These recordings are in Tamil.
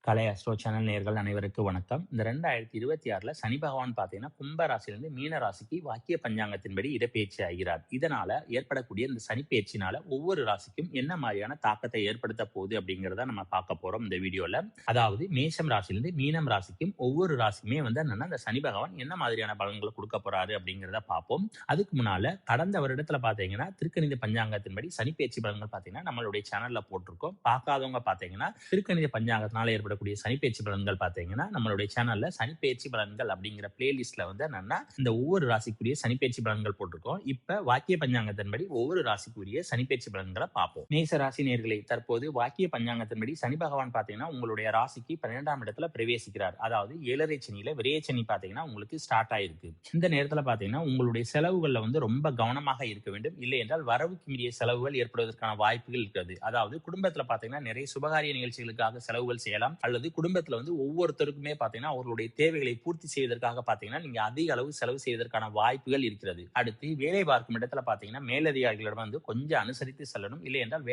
கலை அஸ்ட்ரோ சேனல் நேயர்கள் அனைவருக்கும் வணக்கம். இந்த 2026ல சனி பகவான் பார்த்தீங்கன்னா, கும்ப ராசியிலிருந்து மீன ராசிக்கு வாக்கிய பஞ்சாங்கத்தின்படி இடப்பெயர்ச்சி ஆகிறார். இதனால ஏற்படக்கூடிய இந்த சனி பெயர்ச்சினால ஒவ்வொரு ராசிக்கும் என்ன மாதிரியான தாக்கத்தை ஏற்படுத்த போகுது அப்படிங்கிறத நம்ம பார்க்க போறோம் இந்த வீடியோல. அதாவது மேஷம் ராசியிலிருந்து மீனம் ராசிக்கும் ஒவ்வொரு ராசிக்குமே வந்து என்னன்னா, இந்த சனி பகவான் என்ன மாதிரியான பலன்களை கொடுக்க போறாரு அப்படிங்கிறத பார்ப்போம். அதுக்கு முன்னால கடந்த வருடத்துல பார்த்தீங்கன்னா, திருக்கணித பஞ்சாங்கத்தின்படி சனி பெயர்ச்சி பலன்கள் பார்த்தீங்கன்னா நம்மளுடைய சேனல்ல போட்டிருக்கோம். பார்க்காதவங்க பார்த்தீங்கன்னா திருக்கணித பஞ்சாங்கத்தினால ஏற்படக்கூடிய சனிப்பெயர்ச்சி பலன்கள் பார்த்தீங்கன்னா நம்மளுடைய சேனல்ல சனிப்பெயர்ச்சி பலன்கள் அப்படிங்கிற பிளேலிஸ்ட்ல வந்து என்னன்னா இந்த ஒவ்வொரு ராசிக்குரிய சனிப்பெயர்ச்சி பலன்கள் போட்டிருக்கோம். இப்ப வாக்கிய பஞ்சாங்கத்தின்படி ஒவ்வொரு ராசிக்குரிய சனிப்பெயர்ச்சி பலன்களை பார்ப்போம். மேச ராசி நேயர்களே, தற்போது வாக்கிய பஞ்சாங்கத்தின்படி சனி பகவான் பார்த்தீங்கன்னா உங்களுடைய ராசிக்கு 12ஆம் இடத்துல பிரவேசிக்கிறார். அதாவது 7.5 சனியில விரைய சனி பார்த்தீங்கன்னா உங்களுக்கு ஸ்டார்ட் ஆயிருக்கு. இந்த நேரத்துல பார்த்தீங்கன்னா உங்களுடைய செலவுகள்ல வந்து ரொம்ப கவனமாக இருக்க வேண்டும். இல்லை என்றால் வரவுக்கு மீறிய செலவுகள் ஏற்படுவதற்கான வாய்ப்புகள் இருக்கிறது. அதாவது குடும்பத்துல பார்த்தீங்கன்னா நிறைய சுபகாரிய நிகழ்ச்சிகளுக்காக செலவுகள் செய்யலாம். அல்லது குடும்பத்துல வந்து ஒவ்வொருத்தருக்குமே பாத்தீங்கன்னா அவர்களுடைய தேவைகளை பூர்த்தி செய்வதற்காக பாத்தீங்கன்னா நீங்க அதிக அளவு செலவு செய்வதற்கான வாய்ப்புகள் இருக்கிறது. அடுத்து வேலை பார்க்கும் இடத்துல பாத்தீங்கன்னா மேலதிகாரிகளிடம் வந்து கொஞ்சம் அனுசரித்து செல்லணும். இல்லை என்றால்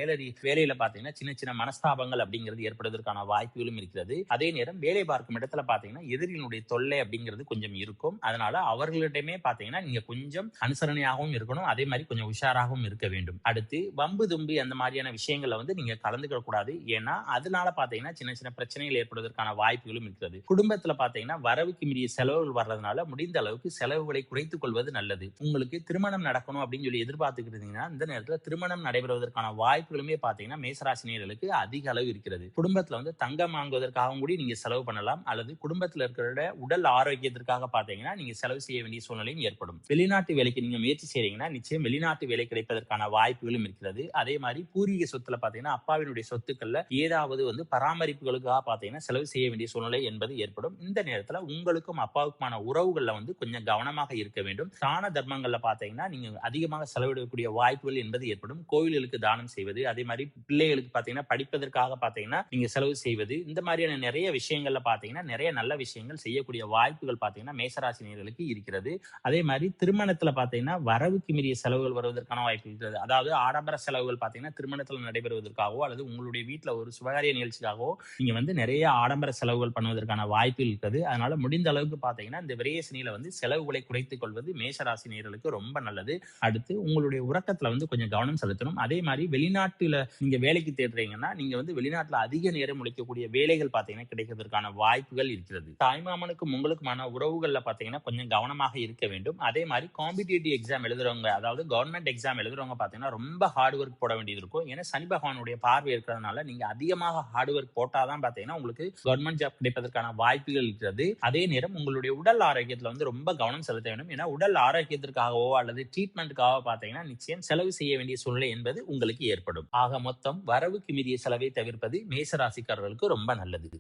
வேலையில பாத்தீங்கன்னா சின்ன சின்ன மனஸ்தாபங்கள் அப்படிங்கிறது ஏற்படுவதற்கான வாய்ப்புகளும் இருக்கிறது. அதே நேரம் வேலை பார்க்கும் இடத்துல பாத்தீங்கன்னா எதிரிகளுடைய தொல்லை அப்படிங்கிறது கொஞ்சம் இருக்கும். அதனால அவர்களிடமே பாத்தீங்கன்னா நீங்க கொஞ்சம் அனுசரணையாகவும் இருக்கணும். அதே மாதிரி கொஞ்சம் உஷாராகவும் இருக்க வேண்டும். அடுத்து வம்பு தும்பி அந்த மாதிரியான விஷயங்கள்ல வந்து நீங்க கலந்துக்க கூடாது. ஏன்னா அதனால பாத்தீங்கன்னா சின்ன சின்ன பிரச்சனைகள் ஏற்படுவதற்கான வாய்ப்புகளும் இருக்கிறது. குடும்பத்துல பாத்தீங்கன்னா வரவுக்கு மீறிய செலவுகள் வர்றதுனால முடிந்த அளவுக்கு செலவுகளை குறைத்துக் கொள்வது நல்லது. உங்களுக்கு திருமணம் நடக்கணும் அப்படின்னு சொல்லி எதிர்பார்த்துக்கிட்டு இருந்தீங்கன்னா இந்த நேரத்துல திருமணம் நடைபெறுவதற்கான வாய்ப்புகளுமே பாத்தீங்கன்னா மேசராசினியர்களுக்கு அதிக அளவு இருக்கிறது. குடும்பத்துல வந்து தங்கம் வாங்குவதற்காகவும் கூட நீங்க செலவு பண்ணலாம். அல்லது குடும்பத்துல இருக்கிற உடல் ஆரோக்கியத்திற்காக பாத்தீங்கன்னா நீங்க செலவு செய்ய வேண்டிய சூழ்நிலையும் ஏற்படும். வெளிநாட்டு வேலைக்கு நீங்க முயற்சி செய்றீங்கன்னா நிச்சயம் வெளிநாட்டு வேலை கிடைப்பதற்கான வாய்ப்புகளும் இருக்கிறது. அதே மாதிரி பூர்வீக சொத்துல பாத்தீங்கன்னா அப்பாவினுடைய சொத்துக்கள்ல ஏதாவது வந்து பராமரிப்புகளுக்காக பாத்தீங்கன்னா செலவு செய்ய வேண்டிய சூழ்நிலை என்பது ஏற்படும். இந்த நேரத்துல உங்களுக்கும் அப்பாவுக்குமான உறவுகள்ல வந்து கொஞ்சம் கவனமாக இருக்க வேண்டும். தான தர்மங்கள்ல பாத்தீங்கன்னா நீங்க அதிகமாக செலவிடக்கூடிய வாய்ப்புகள் என்பது ஏற்படும். கோவில்களுக்கு தானம் செய்வது, அதே மாதிரி பிள்ளைகளுக்கு பாத்தீங்கன்னா படிப்பதற்காக பாத்தீங்கன்னா நீங்க செலவு செய்வது, இந்த மாதிரியான நிறைய விஷயங்கள்ல பாத்தீங்கன்னா நிறைய நல்ல விஷயங்கள் செய்யக்கூடிய வாய்ப்புகள் பாத்தீங்கன்னா மேசராசினியர்களுக்கு இருக்கிறது. அதே மாதிரி திருமணத்துல பாத்தீங்கன்னா வரவுக்கு மீறிய செலவுகள் வருவதற்கான வாய்ப்பு இருக்கிறது. அதாவது ஆடம்பர செலவுகள் பாத்தீங்கன்னா திருமணத்துல நடைபெறுவதற்காகவோ அல்லது உங்களுடைய வீட்டுல ஒரு சுபகாரிய நிகழ்ச்சிக்காகவோ நீங்க வந்து நிறைய ஆடம்பர செலவுகள் பண்ணுவதற்கான வாய்ப்பு இருக்குது. அதனால முடிந்த அளவுக்கு பாத்தீங்கன்னா இந்த விரைய சனியில வந்து செலவுகளை குறைத்துக் கொள்வது மேஷராசி நேயர்களுக்கு ரொம்ப நல்லது. அடுத்து உங்களுடைய உறக்கத்துல வந்து கொஞ்சம் கவனம் செலுத்தணும். அதே மாதிரி வெளிநாட்டுல நீங்க வேலைக்கு தேடுறீங்கன்னா நீங்க வந்து வெளிநாட்டுல அதிக நேரம் உழைக்கக்கூடிய வேலைகள் பாத்தீங்கன்னா கிடைக்கிறதுக்கான வாய்ப்புகள் இருக்கிறது. தாய்மாமனுக்கும் உங்களுக்குமான உறவுகள்ல பாத்தீங்கன்னா கொஞ்சம் கவனமாக இருக்க வேண்டும். அதே மாதிரி காம்படிட்டிவ் எக்ஸாம் எழுதுறவங்க, அதாவது கவர்மெண்ட் எக்ஸாம் எழுதுறவங்க பாத்தீங்கன்னா ரொம்ப ஹார்ட் ஒர்க் போட வேண்டியது இருக்கும். ஏன்னா சனி பகவானுடைய பார்வை இருக்கிறதுனால நீங்க அதிகமாக ஹார்ட் ஒர்க் போட்டாதான் பாத்தீங்கன்னா உங்களுக்கு கவர்மெண்ட் ஜாப் கிடைப்பதற்கான வாய்ப்புகள் இருக்கிறது. அதே நேரம் உங்களுடைய உடல் ஆரோக்கியத்துல வந்து ரொம்ப கவனம் செலுத்த வேண்டும். ஏன்னா உடல் ஆரோக்கியத்திற்காகவோ அல்லது ட்ரீட்மெண்ட்டுக்காக பாத்தீங்கன்னா நிச்சயம் செலவு செய்ய வேண்டிய சூழ்நிலை என்பது உங்களுக்கு ஏற்படும். ஆக மொத்தம் வரவுக்கு மீறிய செலவை தவிர்ப்பது மேசராசிக்காரர்களுக்கு ரொம்ப நல்லது.